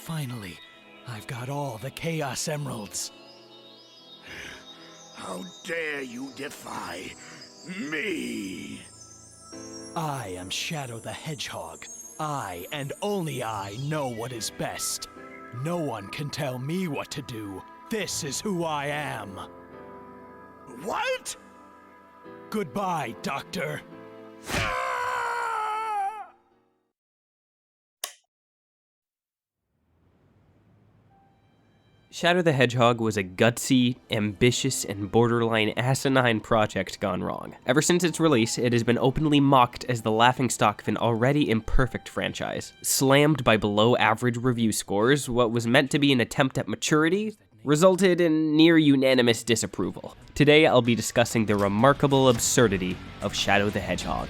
Finally, I've got all the Chaos Emeralds. How dare you defy me? I am Shadow the Hedgehog. I, and only I, know what is best. No one can tell me what to do. This is who I am. What? Goodbye, Doctor. Shadow the Hedgehog was a gutsy, ambitious, and borderline asinine project gone wrong. Ever since its release, it has been openly mocked as the laughingstock of an already imperfect franchise. Slammed by below-average review scores, what was meant to be an attempt at maturity resulted in near-unanimous disapproval. Today, I'll be discussing the remarkable absurdity of Shadow the Hedgehog.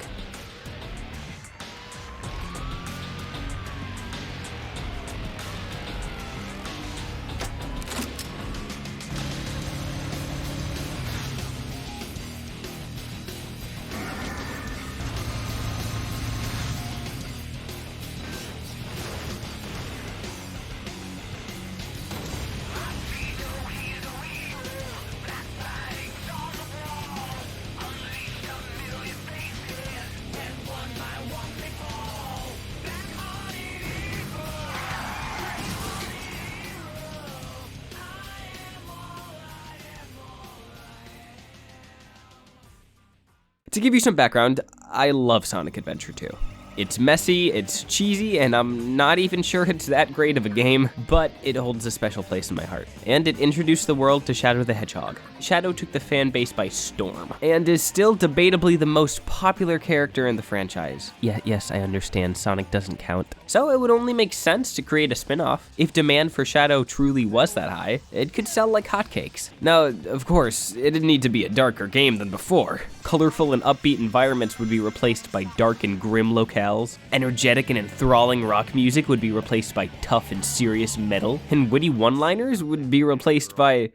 To give you some background, I love Sonic Adventure 2. It's messy, it's cheesy, and I'm not even sure it's that great of a game, but it holds a special place in my heart. And it introduced the world to Shadow the Hedgehog. Shadow took the fan base by storm, and is still debatably the most popular character in the franchise. Yes, I understand Sonic doesn't count. So it would only make sense to create a spin-off. If demand for Shadow truly was that high, it could sell like hotcakes. Now, of course, it'd need to be a darker game than before. Colorful and upbeat environments would be replaced by dark and grim locales. Energetic and enthralling rock music would be replaced by tough and serious metal. And witty one-liners would be replaced by,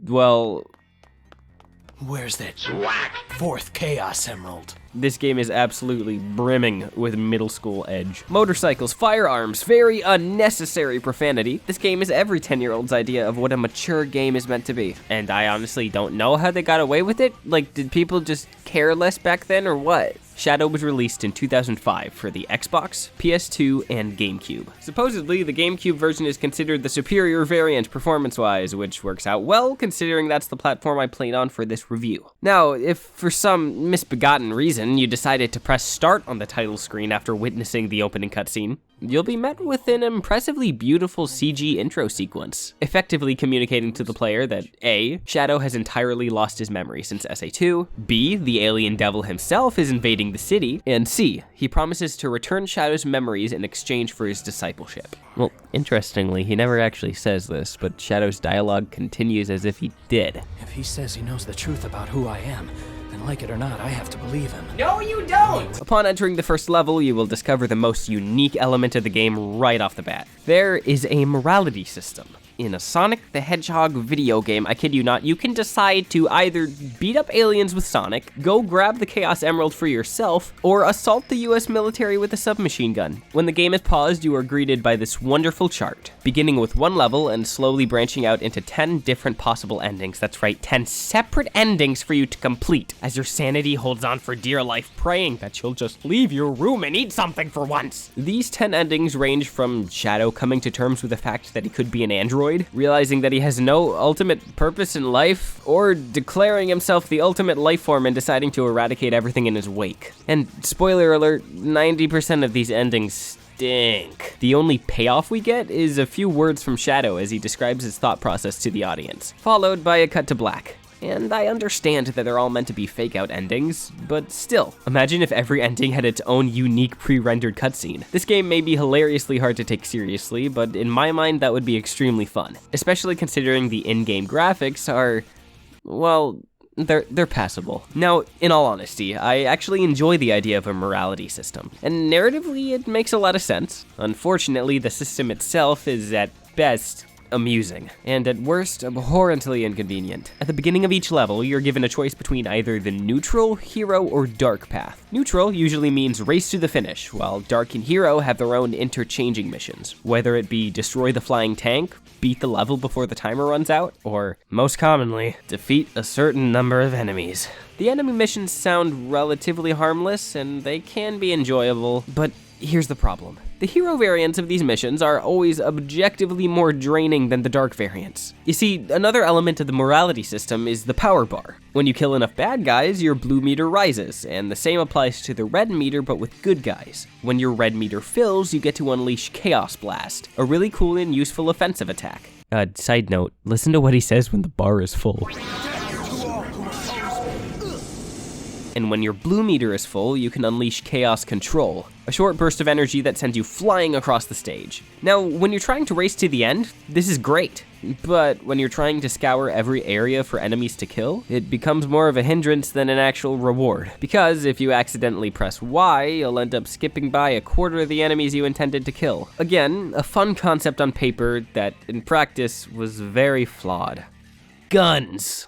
well... Where's that Swack! fourth Chaos Emerald? This game is absolutely brimming with middle school edge. Motorcycles, firearms, very unnecessary profanity. This game is every 10-year-old's idea of what a mature game is meant to be. And I honestly don't know how they got away with it. Like, did people just care less back then or what? Shadow was released in 2005 for the Xbox, PS2, and GameCube. Supposedly, the GameCube version is considered the superior variant performance-wise, which works out well considering that's the platform I played on for this review. Now, if for some misbegotten reason you decided to press start on the title screen after witnessing the opening cutscene, you'll be met with an impressively beautiful CG intro sequence, effectively communicating to the player that A, Shadow has entirely lost his memory since SA2, B, the alien devil himself is invading the city, and C, he promises to return Shadow's memories in exchange for his discipleship. Well, interestingly, he never actually says this, but Shadow's dialogue continues as if he did. If he says he knows the truth about who I am, then like it or not, I have to believe him. No, you don't! Upon entering the first level, you will discover the most unique element of the game right off the bat. There is a morality system. In a Sonic the Hedgehog video game, I kid you not, you can decide to either beat up aliens with Sonic, go grab the Chaos Emerald for yourself, or assault the US military with a submachine gun. When the game is paused, you are greeted by this wonderful chart, beginning with one level and slowly branching out into 10 different possible endings. That's right, 10 separate endings for you to complete, as your sanity holds on for dear life, praying that you'll just leave your room and eat something for once. These 10 endings range from Shadow coming to terms with the fact that he could be an android, realizing that he has no ultimate purpose in life, or declaring himself the ultimate life form and deciding to eradicate everything in his wake. And spoiler alert, 90% of these endings stink. The only payoff we get is a few words from Shadow as he describes his thought process to the audience, followed by a cut to black. And I understand that they're all meant to be fake-out endings, but still, imagine if every ending had its own unique pre-rendered cutscene. This game may be hilariously hard to take seriously, but in my mind that would be extremely fun, especially considering the in-game graphics are, well, they're passable. Now, in all honesty, I actually enjoy the idea of a morality system, and narratively it makes a lot of sense. Unfortunately, the system itself is at best amusing, and at worst, abhorrently inconvenient. At the beginning of each level, you're given a choice between either the neutral, hero, or dark path. Neutral usually means race to the finish, while dark and hero have their own interchanging missions, whether it be destroy the flying tank, beat the level before the timer runs out, or, most commonly, defeat a certain number of enemies. The enemy missions sound relatively harmless, and they can be enjoyable, but here's the problem. The hero variants of these missions are always objectively more draining than the dark variants. You see, another element of the morality system is the power bar. When you kill enough bad guys, your blue meter rises, and the same applies to the red meter but with good guys. When your red meter fills, you get to unleash Chaos Blast, a really cool and useful offensive attack. Side note, listen to what he says when the bar is full. And when your blue meter is full, you can unleash Chaos Control, a short burst of energy that sends you flying across the stage. Now, when you're trying to race to the end, this is great. But when you're trying to scour every area for enemies to kill, it becomes more of a hindrance than an actual reward. Because if you accidentally press Y, you'll end up skipping by a quarter of the enemies you intended to kill. Again, a fun concept on paper that, in practice, was very flawed. Guns.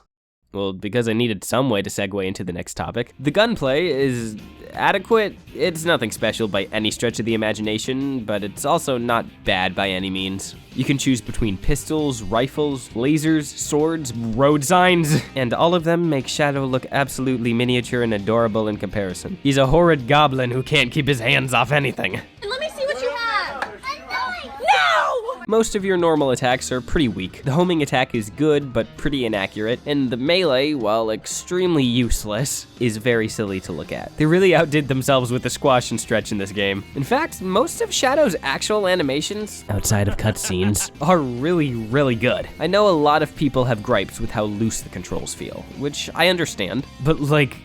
Well, because I needed some way to segue into the next topic. The gunplay is adequate. It's nothing special by any stretch of the imagination, but it's also not bad by any means. You can choose between pistols, rifles, lasers, swords, road signs, and all of them make Shadow look absolutely miniature and adorable in comparison. He's a horrid goblin who can't keep his hands off anything. Let me see what you have! Annoying! No! Most of your normal attacks are pretty weak. The homing attack is good, but pretty inaccurate, and the melee, while extremely useless, is very silly to look at. They really outdid themselves with the squash and stretch in this game. In fact, most of Shadow's actual animations, outside of cutscenes, are really, really good. I know a lot of people have gripes with how loose the controls feel, which I understand, but like,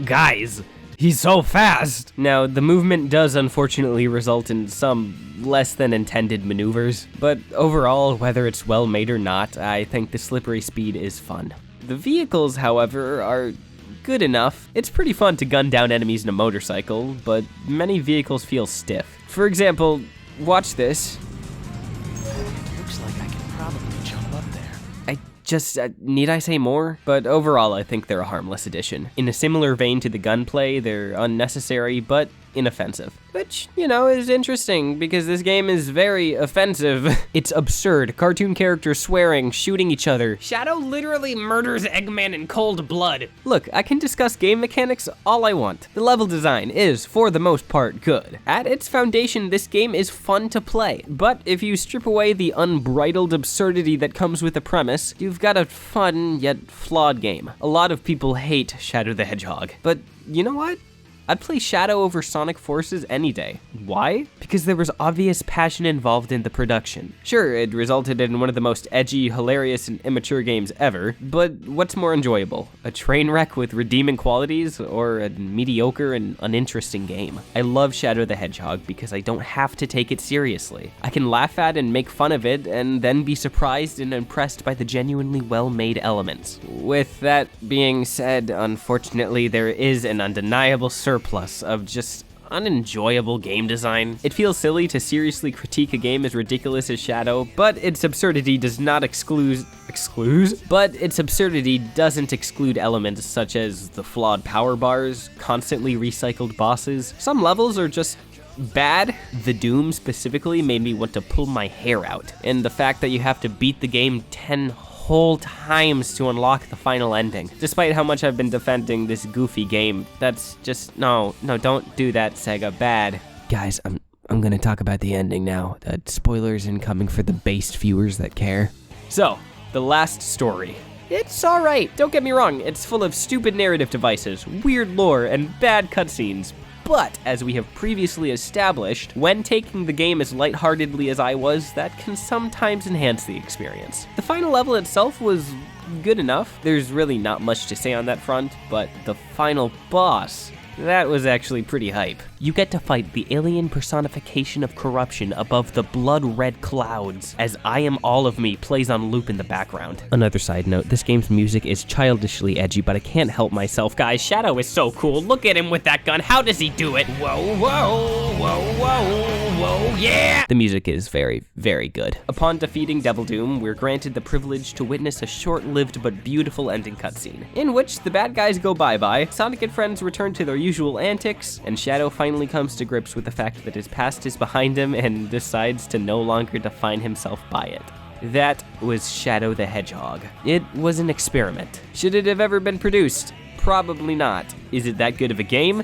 guys, he's so fast! Now, the movement does unfortunately result in some less than intended maneuvers, but overall, whether it's well made or not, I think the slippery speed is fun. The vehicles, however, are good enough. It's pretty fun to gun down enemies in a motorcycle, but many vehicles feel stiff. For example, watch this. Looks like I can probably jump up there. Need I say more? But overall, I think they're a harmless addition. In a similar vein to the gunplay, they're unnecessary, but inoffensive. Which, you know, is interesting, because this game is very offensive. It's absurd. Cartoon characters swearing, shooting each other. Shadow literally murders Eggman in cold blood. Look, I can discuss game mechanics all I want. The level design is, for the most part, good. At its foundation, this game is fun to play. But if you strip away the unbridled absurdity that comes with the premise, you've got a fun yet flawed game. A lot of people hate Shadow the Hedgehog. But you know what? I'd play Shadow over Sonic Forces any day. Why? Because there was obvious passion involved in the production. Sure, it resulted in one of the most edgy, hilarious, and immature games ever, but what's more enjoyable? A train wreck with redeeming qualities, or a mediocre and uninteresting game? I love Shadow the Hedgehog because I don't have to take it seriously. I can laugh at and make fun of it, and then be surprised and impressed by the genuinely well-made elements. With that being said, unfortunately, there is an undeniable surplus of just unenjoyable game design. It feels silly to seriously critique a game as ridiculous as Shadow, but its absurdity doesn't exclude elements such as the flawed power bars, constantly recycled bosses. Some levels are just bad. The Doom specifically made me want to pull my hair out, and the fact that you have to beat the game 10 whole times to unlock the final ending. Despite how much I've been defending this goofy game, that's just, no, don't do that, Sega, bad. Guys, I'm gonna talk about the ending now. Spoilers incoming for the based viewers that care. So, the last story. It's alright, don't get me wrong, it's full of stupid narrative devices, weird lore, and bad cutscenes. But, as we have previously established, when taking the game as lightheartedly as I was, that can sometimes enhance the experience. The final level itself was good enough. There's really not much to say on that front, but the final boss That was actually pretty hype. You get to fight the alien personification of corruption above the blood-red clouds as I Am All of Me plays on loop in the background. Another side note, this game's music is childishly edgy, but I can't help myself. Guys, Shadow is so cool. Look at him with that gun. How does he do it? Whoa, whoa, whoa, whoa, whoa, yeah! The music is very, very good. Upon defeating Devil Doom, we're granted the privilege to witness a short-lived but beautiful ending cutscene, in which the bad guys go bye-bye, Sonic and friends return to their usual antics, and Shadow finally comes to grips with the fact that his past is behind him and decides to no longer define himself by it. That was Shadow the Hedgehog. It was an experiment. Should it have ever been produced? Probably not. Is it that good of a game?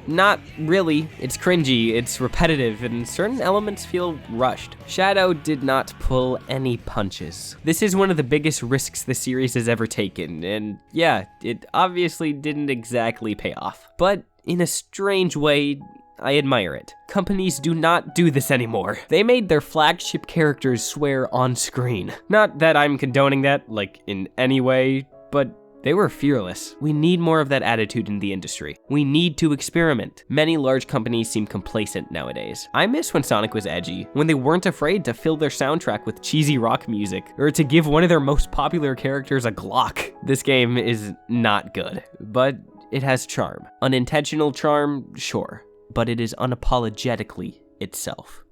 Not really. It's cringy, it's repetitive, and certain elements feel rushed. Shadow did not pull any punches. This is one of the biggest risks the series has ever taken, and yeah, it obviously didn't exactly pay off. But in a strange way, I admire it. Companies do not do this anymore. They made their flagship characters swear on screen. Not that I'm condoning that, like, in any way, but they were fearless. We need more of that attitude in the industry. We need to experiment. Many large companies seem complacent nowadays. I miss when Sonic was edgy, when they weren't afraid to fill their soundtrack with cheesy rock music, or to give one of their most popular characters a Glock. This game is not good, but it has charm. Unintentional charm, sure, but it is unapologetically itself.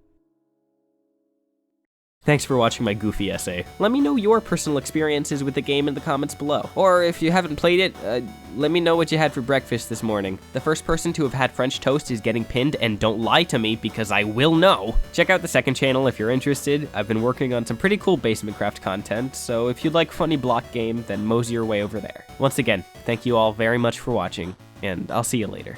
Thanks for watching my goofy essay. Let me know your personal experiences with the game in the comments below. Or if you haven't played it, let me know what you had for breakfast this morning. The first person to have had French toast is getting pinned, and don't lie to me because I will know. Check out the second channel if you're interested. I've been working on some pretty cool basement craft content, so if you'd like funny block game, then mosey your way over there. Once again, thank you all very much for watching, and I'll see you later.